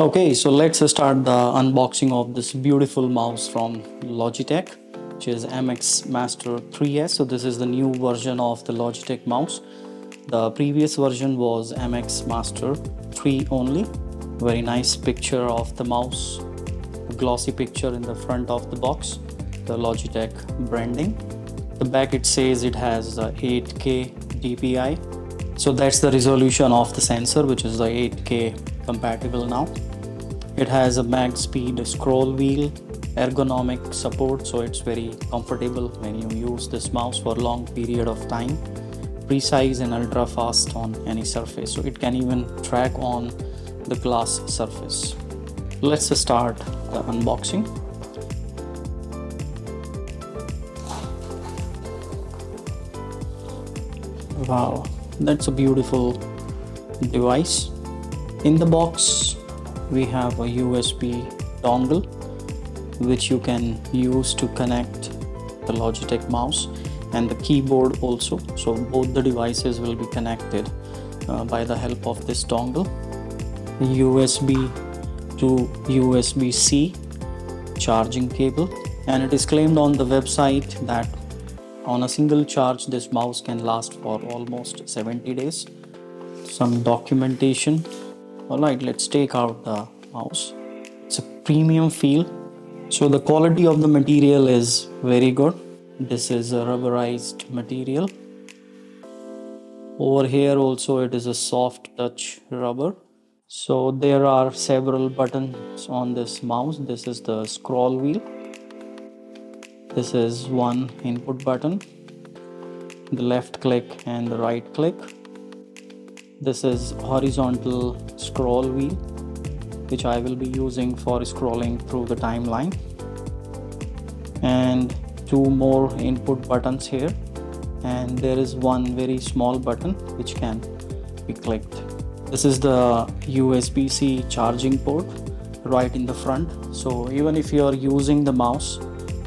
Okay, so let's start the unboxing of this beautiful mouse from Logitech, which is MX Master 3S. So this is the new version of the Logitech mouse. The previous version was MX Master 3 only. Very nice picture of the mouse, a glossy picture in the front of the box, the Logitech branding. The back it says it has 8K DPI. So that's the resolution of the sensor, which is the 8K compatible now. It has a mag speed scroll wheel, ergonomic support, so it's very comfortable when you use this mouse for a long period of time. Precise and ultra fast on any surface, so it can even track on the glass surface. Let's start the unboxing. Wow, that's a beautiful device. In the box we have a USB dongle which you can use to connect the Logitech mouse and the keyboard also. So both the devices will be connected by the help of this dongle. USB to USB-C charging cable, and it is claimed on the website that on a single charge this mouse can last for almost 70 days. Some documentation. Alright, let's take out the mouse. It's a premium feel. So the quality of the material is very good. This is a rubberized material. Over here also it is a soft touch rubber. So there are several buttons on this mouse. This is the scroll wheel. This is one input button, the left click and the right click. This is horizontal scroll wheel, which I will be using for scrolling through the timeline. And two more input buttons here. And there is one very small button which can be clicked. This is the USB-C charging port right in the front. So even if you are using the mouse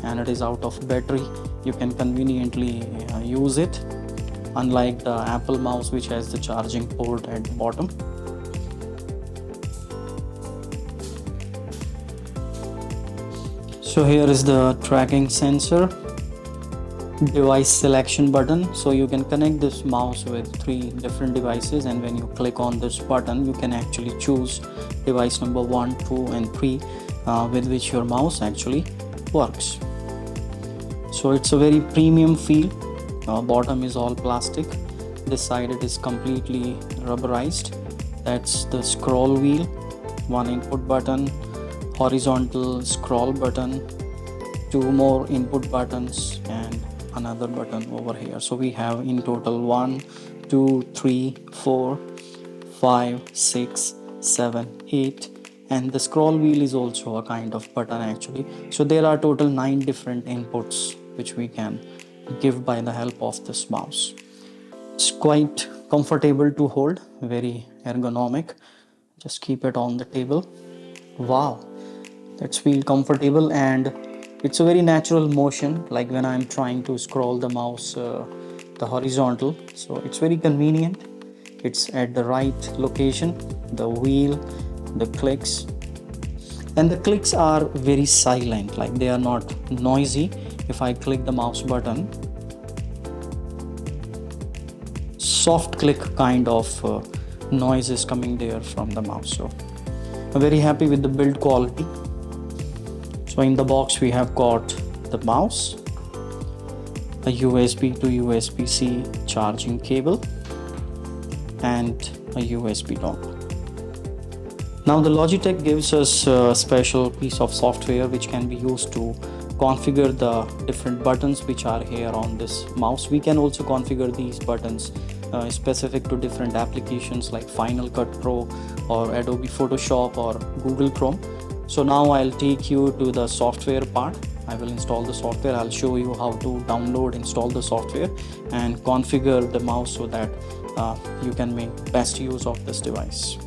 and it is out of battery, you can conveniently use it, unlike the Apple mouse which has the charging port at the bottom. So here is the tracking sensor, device selection button. So you can connect this mouse with 3 different devices, and when you click on this button you can actually choose device number 1, 2 and 3 with which your mouse actually works. So it's a very premium feel. Bottom is all plastic. This side it is completely rubberized. That's the scroll wheel, one input button, horizontal scroll button, 2 more input buttons and another button over here. So we have in total 1, 2, 3, 4, 5, 6, 7, 8, and the scroll wheel is also a kind of button actually. So there are total 9 different inputs which we can give by the help of this mouse. It's quite comfortable to hold, very ergonomic. Just keep it on the table. Wow, that's feel comfortable, and it's a very natural motion, like when I'm trying to scroll the mouse the horizontal. So it's very convenient. It's at the right location, the wheel, the clicks, and the clicks are very silent, like they are not noisy. If I click the mouse button, soft click kind of noise is coming there from the mouse. So I'm very happy with the build quality. So in the box we have got the mouse, a USB to USB-C charging cable and a USB dongle. Now the Logitech gives us a special piece of software which can be used to configure the different buttons which are here on this mouse. We can also configure these buttons specific to different applications like Final Cut Pro or Adobe Photoshop or Google Chrome. So now I'll take you to the software part. I will install the software. I'll show you how to download, install the software and configure the mouse so that you can make best use of this device.